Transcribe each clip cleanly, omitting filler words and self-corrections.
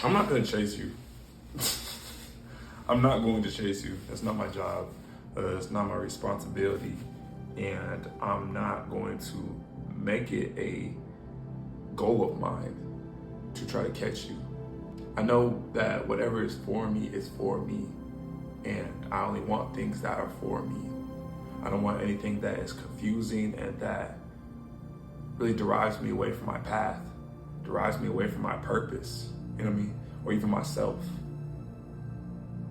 I'm not gonna chase you. I'm not going to chase you. That's not my job. It's not my responsibility. And I'm not going to make it a goal of mine to try to catch you. I know that whatever is for me is for me. And I only want things that are for me. I don't want anything that is confusing and that really derives me away from my path, derives me away from my purpose, you know what I mean? Or even myself.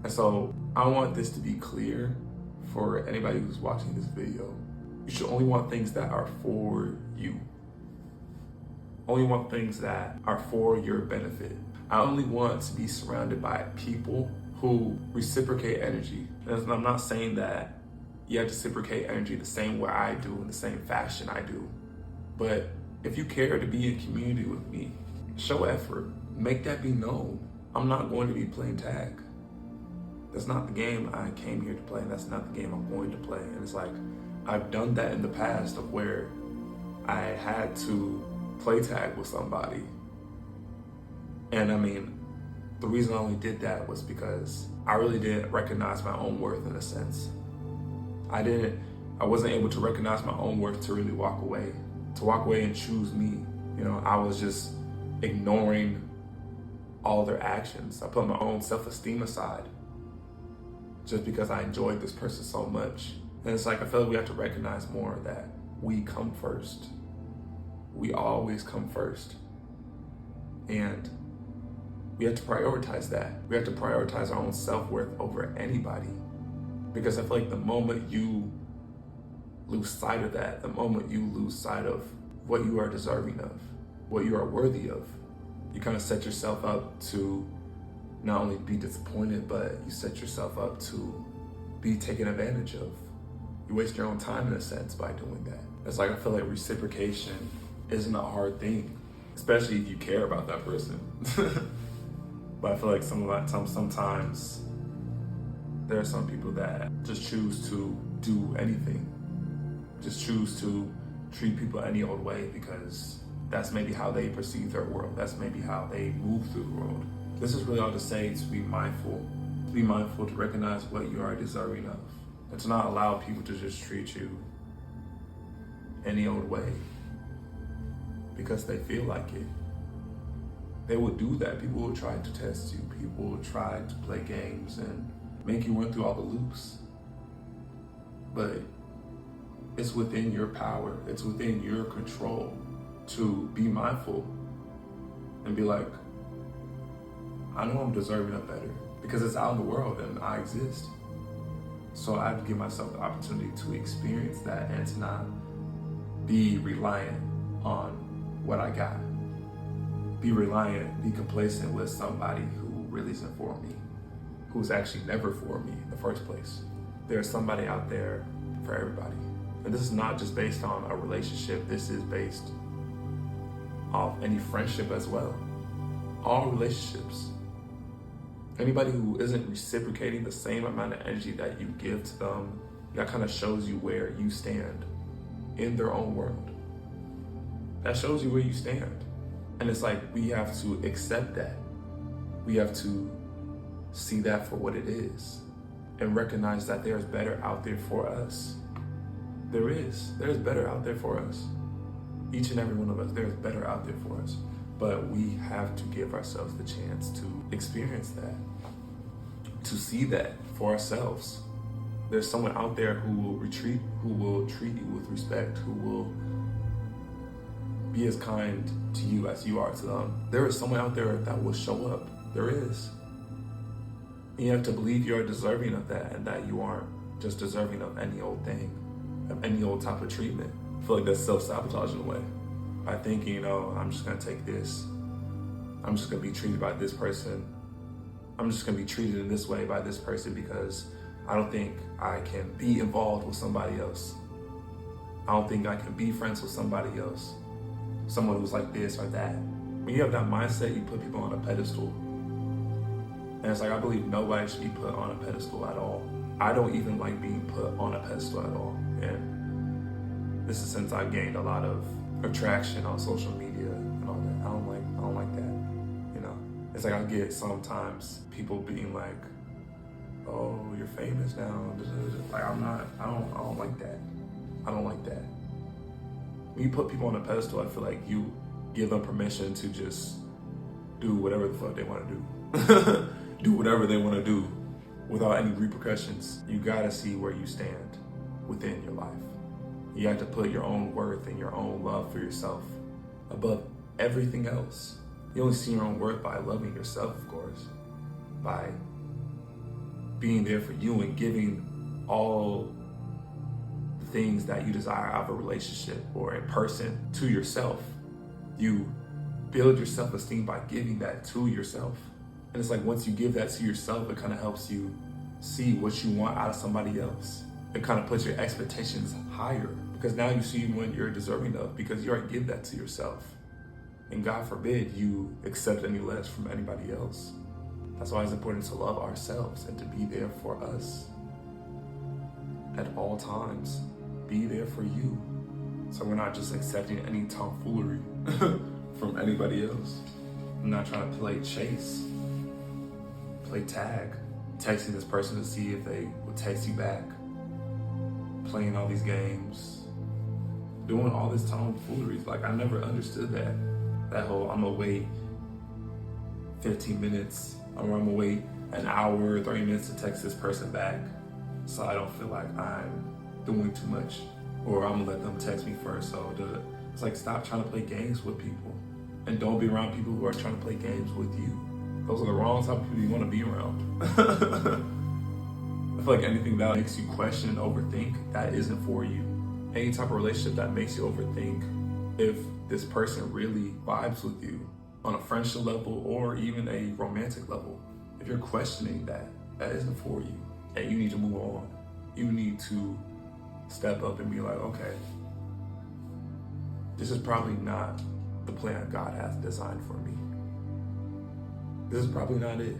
And so I want this to be clear for anybody who's watching this video. You should only want things that are for you. Only want things that are for your benefit. I only want to be surrounded by people who reciprocate energy. And I'm not saying that you have to reciprocate energy the same way I do, in the same fashion I do. But if you care to be in community with me, show effort, make that be known. I'm not going to be playing tag. That's not the game I came here to play, and that's not the game I'm going to play. And it's like, I've done that in the past of where I had to play tag with somebody. And I mean, the reason I only did that was because I really didn't recognize my own worth in a sense. I wasn't able to recognize my own worth to really walk away and choose me. You know, I was just ignoring all their actions. I put my own self-esteem aside just because I enjoyed this person so much. And it's like, I feel like we have to recognize more that we come first. We always come first. And we have to prioritize that. We have to prioritize our own self-worth over anybody. Because I feel like the moment you lose sight of that, the moment you lose sight of what you are deserving of, what you are worthy of, you kind of set yourself up to not only be disappointed, but you set yourself up to be taken advantage of. You waste your own time in a sense by doing that. It's like, I feel like reciprocation isn't a hard thing, especially if you care about that person. But I feel like sometimes there are some people that just choose to do anything, just choose to treat people any old way because that's maybe how they perceive their world. That's maybe how they move through the world. This is really all to say, to be mindful, to recognize what you are deserving of, and to not allow people to just treat you any old way because they feel like it. They will do that. People will try to test you. People will try to play games and make you run through all the loops. But it's within your power, it's within your control to be mindful and be like, I know I'm deserving of better because it's out in the world and I exist. So I have to give myself the opportunity to experience that and to not be reliant on what I got. Be reliant, be complacent with somebody who really isn't for me, who's actually never for me in the first place. There's somebody out there for everybody. And this is not just based on a relationship, this is based off any friendship as well. All relationships. Anybody who isn't reciprocating the same amount of energy that you give to them, that kind of shows you where you stand in their own world. That shows you where you stand. And it's like, we have to accept that. We have to see that for what it is and recognize that there's better out there for us. There's better out there for us. Each and every one of us, there's better out there for us. But we have to give ourselves the chance to experience that, to see that for ourselves. There's someone out there who will treat you with respect, who will be as kind to you as you are to them. There is someone out there that will show up. There is. And you have to believe you're deserving of that and that you aren't just deserving of any old thing, of any old type of treatment. I feel like that's self-sabotage in a way. By thinking, you know, I'm just gonna take this. I'm just gonna be treated by this person. I'm just gonna be treated in this way by this person because I don't think I can be involved with somebody else. I don't think I can be friends with somebody else. Someone who's like this or that. When you have that mindset, you put people on a pedestal. And it's like, I believe nobody should be put on a pedestal at all. I don't even like being put on a pedestal at all. And this is since I gained a lot of attraction on social media and all that. I don't like that. You know, It's like I get sometimes people being like, oh, you're famous now. Like I'm not, I don't like that. I don't like that. When you put people on a pedestal, I feel like you give them permission to just do whatever the fuck they want to do. Do whatever they want to do without any repercussions. You gotta see where you stand within your life. You have to put your own worth and your own love for yourself above everything else. You only see your own worth by loving yourself, of course, by being there for you and giving all the things that you desire out of a relationship or a person to yourself. You build your self-esteem by giving that to yourself. And it's like once you give that to yourself, it kind of helps you see what you want out of somebody else. It kind of puts your expectations higher because now you see what you're deserving of because you already give that to yourself. And God forbid you accept any less from anybody else. That's why it's important to love ourselves and to be there for us at all times. Be there for you. So we're not just accepting any tomfoolery from anybody else. I'm not trying to play chase, play tag, texting this person to see if they will text you back, playing all these games, doing all this tomfoolery. Like I never understood that. That whole I'm gonna wait 15 minutes or I'm gonna wait an hour, 30 minutes to text this person back so I don't feel like I'm doing too much or I'm gonna let them text me first. So it's like stop trying to play games with people and don't be around people who are trying to play games with you. Those are the wrong type of people you want to be around. I feel like anything that makes you question and overthink, that isn't for you. Any type of relationship that makes you overthink if this person really vibes with you on a friendship level or even a romantic level. If you're questioning that, that isn't for you. And you need to move on. You need to step up and be like, okay, this is probably not the plan God has designed for me. This is probably not it.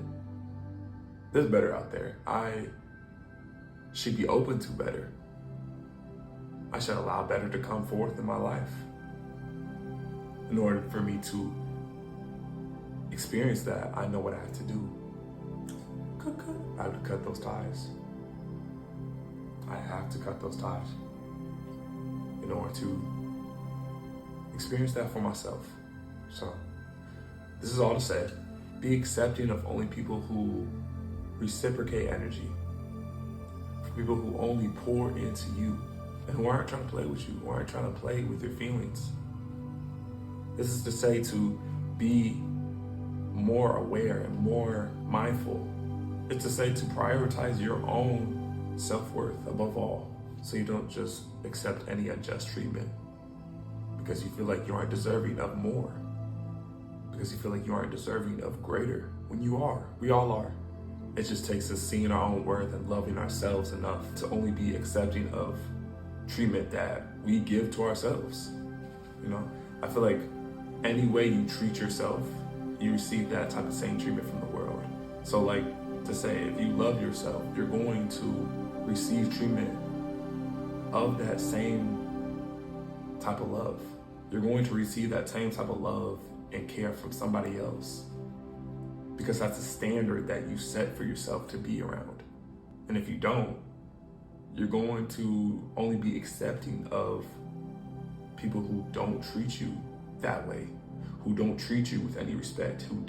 There's better out there. I should be open to better. I should allow better to come forth in my life. In order for me to experience that, I know what I have to do. I have to cut those ties. I have to cut those ties in order to experience that for myself. So, this is all to say, be accepting of only people who reciprocate energy, for people who only pour into you, and who aren't trying to play with you, who aren't trying to play with your feelings. This is to say to be more aware and more mindful. It's to say to prioritize your own self-worth above all, so you don't just accept any unjust treatment because you feel like you aren't deserving of more, because you feel like you aren't deserving of greater, when you are. We all are. It just takes us seeing our own worth and loving ourselves enough to only be accepting of treatment that we give to ourselves. You know, I feel like any way you treat yourself, you receive that type of same treatment from the world. So like to say, if you love yourself, you're going to receive treatment of that same type of love. You're going to receive that same type of love and care from somebody else, because that's a standard that you set for yourself to be around. And if you don't, you're going to only be accepting of people who don't treat you that way, who don't treat you with any respect, who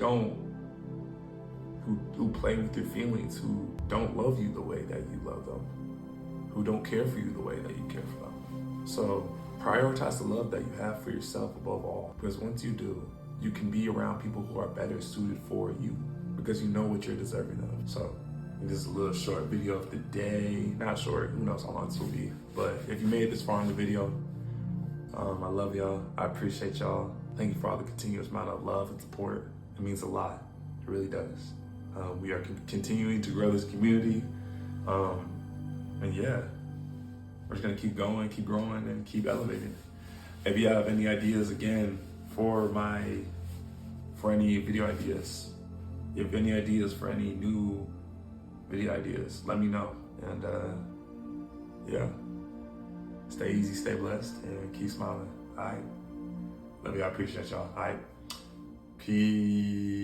play with your feelings, who don't love you the way that you love them, who don't care for you the way that you care for them. So prioritize the love that you have for yourself above all, because once you do, you can be around people who are better suited for you because you know what you're deserving of. So this is a little short video of the day. Not short, who knows how long this will be. But if you made it this far in the video, I love y'all. I appreciate y'all. Thank you for all the continuous amount of love and support. It means a lot. It really does. We are continuing to grow this community. And yeah, we're just gonna keep going, keep growing, and keep elevating. If you have any ideas, again, for any video ideas, if you have any ideas for any new video ideas, let me know. And yeah, stay easy, stay blessed, and keep smiling. All right, love you. I appreciate y'all. All right, peace.